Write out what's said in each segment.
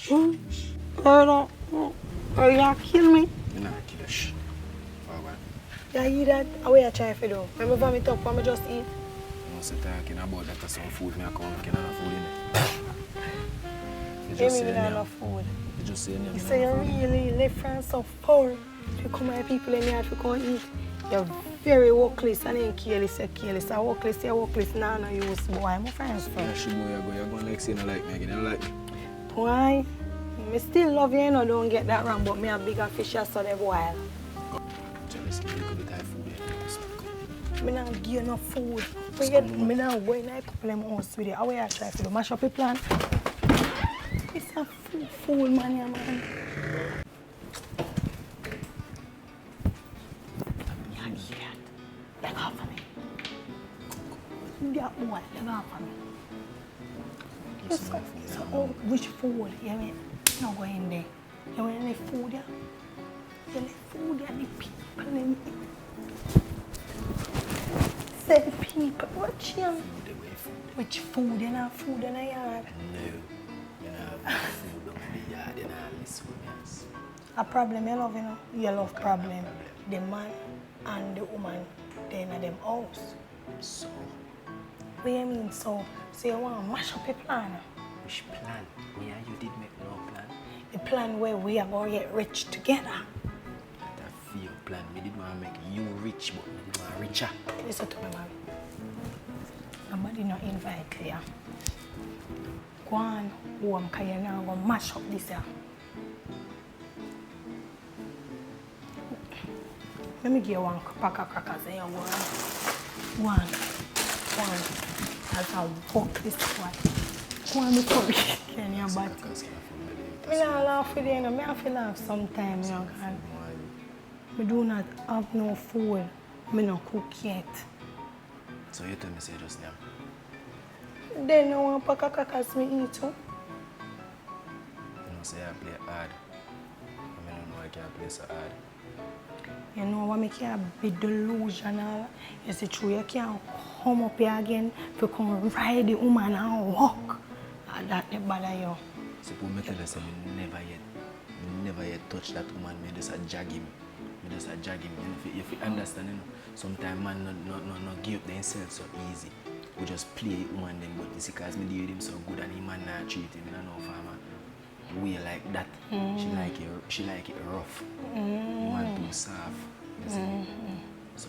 Oh, you kill me? You not kill a shit. Yeah, you that? How are you trying to do? When I vomit up, when I just eat? No, so talking about that some food, me I come looking at food in You just say enough food. You just say You say you really live from so poor. If you come at people in here, if you come eat, you're very workless and then careless, careless. I workless, you're workless, now no use. Boy, I'm a friends for. Yeah, she boy, you're going like say you don't like me again, you don't like me. Why? I still love you, know, don't get that wrong, but me a bigger fish so they while. Just give me a good type food. I don't give you enough food. I don't go in a couple of months with you. How are you trying to do? Mash up your plan? It's a fool, man, yeah, man. Leg off of me. Yeah, boy, leg off of me. So, which food? You mean, not go in there. You want any food, yeah? You like food, yeah, the people in there. Say people, watch you. Which food? You know food in the yard? No. You know food in the yard, you know this women's. A problem you love, you know? You love problem. The man and the woman, they in them house. So? What do you mean so? So you want to mash up your plan? Which plan? Me and you did make no plan. The plan where we are going to get rich together. That fear plan. Me did want to make you rich, but me did want richer. Listen to me, man. Nobody not invite you. Go on home, because you're now going to mash up this here. Let me give you one pack of crackers and you go on. One. That's a workless one. Go on before we get in your body. I don't laugh with you, I have to laugh sometimes, you know. I do not have no food. I don't cook yet. So you tell me say just now? Then no one pack of crackers me eat too. You know say I play hard. I don't know I can't play so hard. You know what make you be delusional? You see true, you can't come up here again to come ride the woman and walk. And that never bother you. Suppose me tell you say me never yet touch that woman, me just a jag him. You know, if you understand, you know, sometimes man not give up themselves so easy. We just play woman them, but you see, cause me deal with him so good and he man not treat him, I don't know farmer. We like that. She like it rough. Man too soft. You see?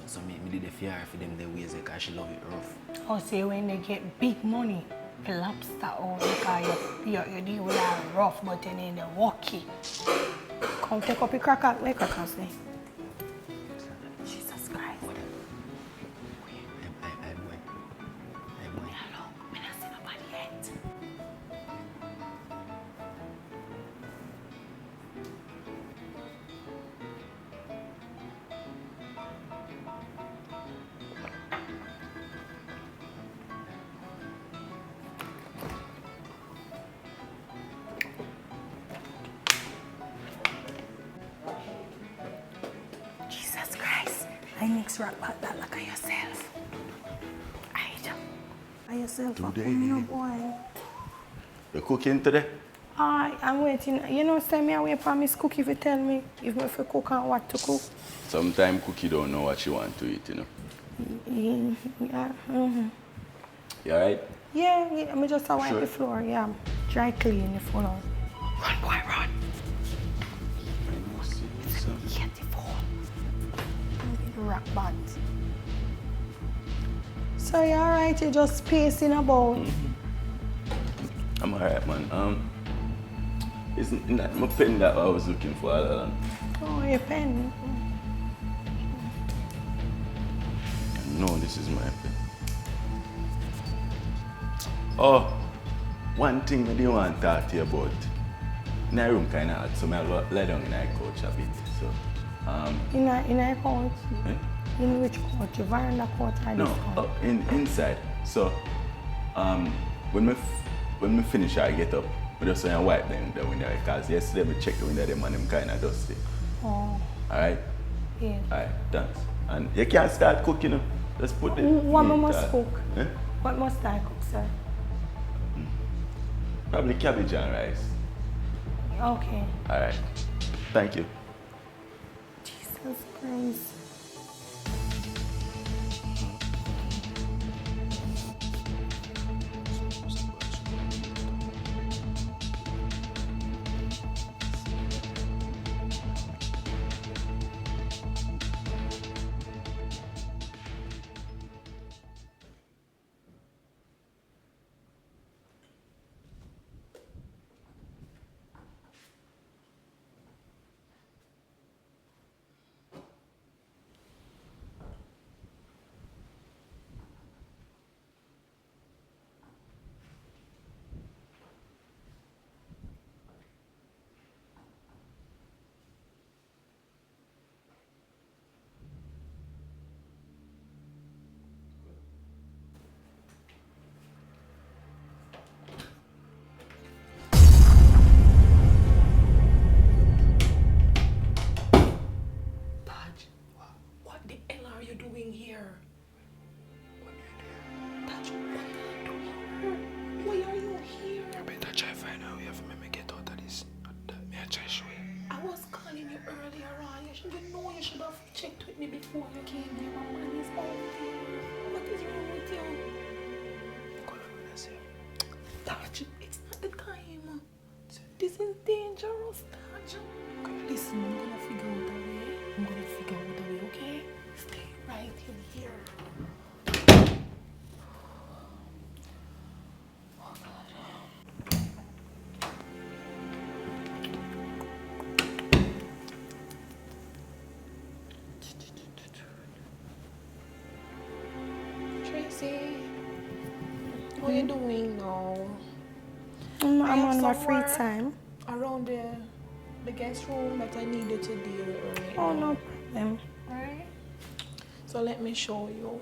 So me did the fear for them the ways because she love it rough. Oh, see when they get big money, the lobster out because you deal with that rough, but then in the walkie. Come take up your cracker, where crackers there? Jesus Christ. Jesus Christ. I mix rap like that like yourself. I do. By yourself, Today. no boy. You cooking today? I'm waiting. You know, send me away for Miss Cookie if you tell me if I cook and what to cook. Sometimes Cookie don't know what she want to eat, you know. Yeah. You alright? Yeah, I just wipe Sure. the floor, yeah. Dry clean the floor. Run, boy, run. Get the phone. Rock band. So you alright? You just pacing about? I'm alright, man. It's not my pen that I was looking for. Oh, your pen. No, this is my pen. Oh, one thing I didn't want to talk to you about. My room kind of hot, so I lie down in my couch a bit. So, In a couch? eh? In which couch? Your veranda couch or No, this couch? inside. So, when me finish, I get up. I just want to wipe them the window because yesterday I checked the window, them and them kind of dusty. Oh. Alright? Yeah. Alright, thanks. And you can't start cooking, you know. Just put the What meat must out. cook? Eh? What must I cook, sir? Probably cabbage and rice. Okay. All right. Thank you. Jesus Christ. What the hell are you doing here? Taj, what are you doing here? Why are you here? I better try find out if me get out of this. Me I try show you. I was calling you earlier on. You should have checked with me before you came here. My man is out there. What is wrong with you? Taj, it's not the time. This is dangerous, Taj. Listen, I'm gonna figure out a way. Okay? Stay right in here. Oh, God. Tracy, what are you doing now? I'm I have on my some free work time. around the guest room that I needed to deal with right Oh, now. no problem. Alright? So let me show you.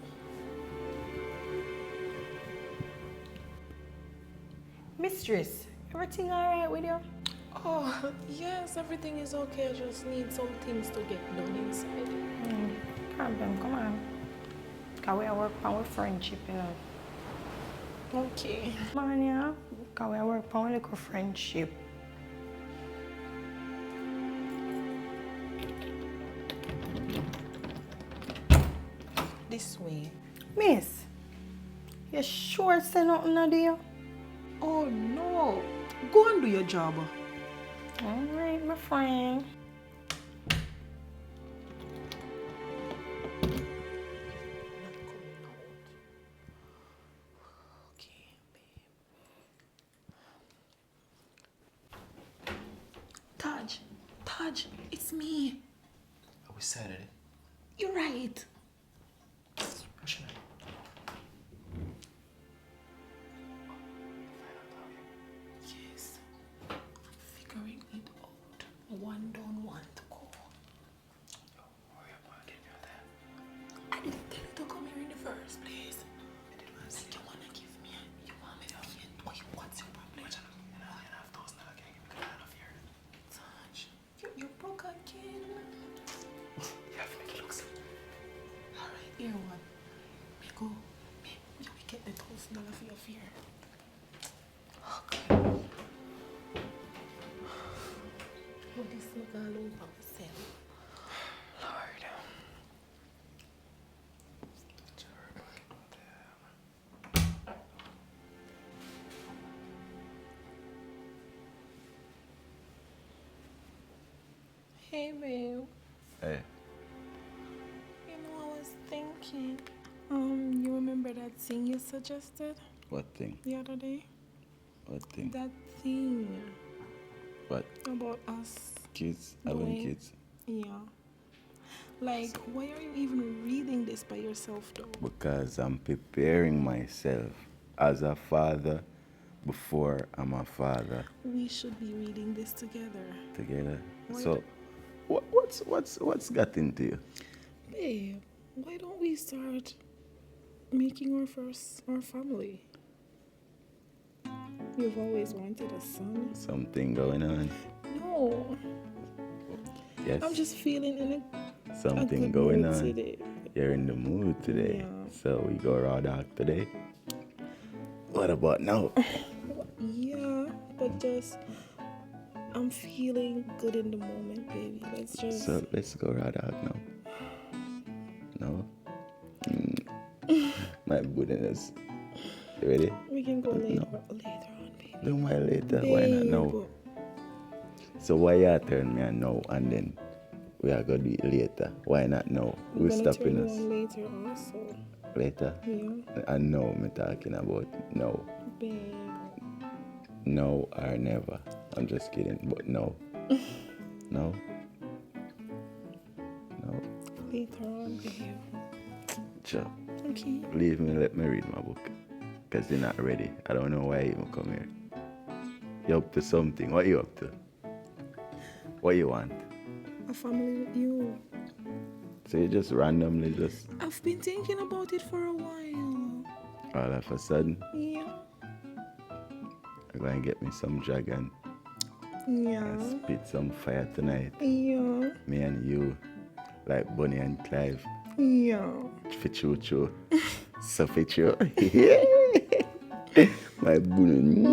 Mistress, everything alright with you? Oh, yes, everything is okay. I just need some things to get done inside. Problem, come on. Because we work on with friendship, you know. Okay. Come on, yeah. Because we work on with like friendship. This way. Miss, you sure say nothing no deal? Oh, no. Go and do your job. Alright, my friend. Taj, it's me. I was Saturday. You're right. Yes. I'm figuring it out. One down, one to go. Hurry up, man. Get me out there. I didn't tell you to come here in the first place. Like you wanna give me you want me to get what's your problem? You have $1,000 can give me out of here. Taj, you're broke again. You have to make it look simple. Alright, here one. Me go. You will get the $1,000 for your fear. Oh God. What this look all over myself. Lord. Hey babe. Hey. You know, I was thinking. You remember that thing you suggested What thing? the other day? What thing? That thing What? about us. Kids? Having Doing- kids? Yeah. Like, why are you even reading this by yourself though? Because I'm preparing myself as a father before I'm a father We should be reading this together. together. Why So, what's got into you? Babe, why don't we start making our family? You've always wanted a son. Something going on? No, Yes. I'm just feeling in Something good going mood on. today. You're in the mood today. Yeah. So we go raw dog today. What about now? Yeah, but just I'm feeling good in the moment, baby. Let's just. So let's go right out now. No? My goodness. You ready? We can go later on, baby. No, my later. Babe. Why not now? So why you turn me on now and then we are going to do it later? Why not now? We're stopping us. Later also. Later? Yeah. And now I'm talking about no. Babe. No or never. I'm just kidding, but no. No? No. Later on, babe. Sure. Okay. Leave me, let me read my book. Because you're not ready. I don't know why you even come here. You're up to something. What you up to? What you want? A family with you. So you just randomly just I've been thinking about it for a while. all of a sudden Yeah. you're going to get me some dragon Yeah. and spit some fire tonight. Yeah. Me and you, like Bonnie and Clive. Yeah. Fitrue. Suhfitrue. My bunny.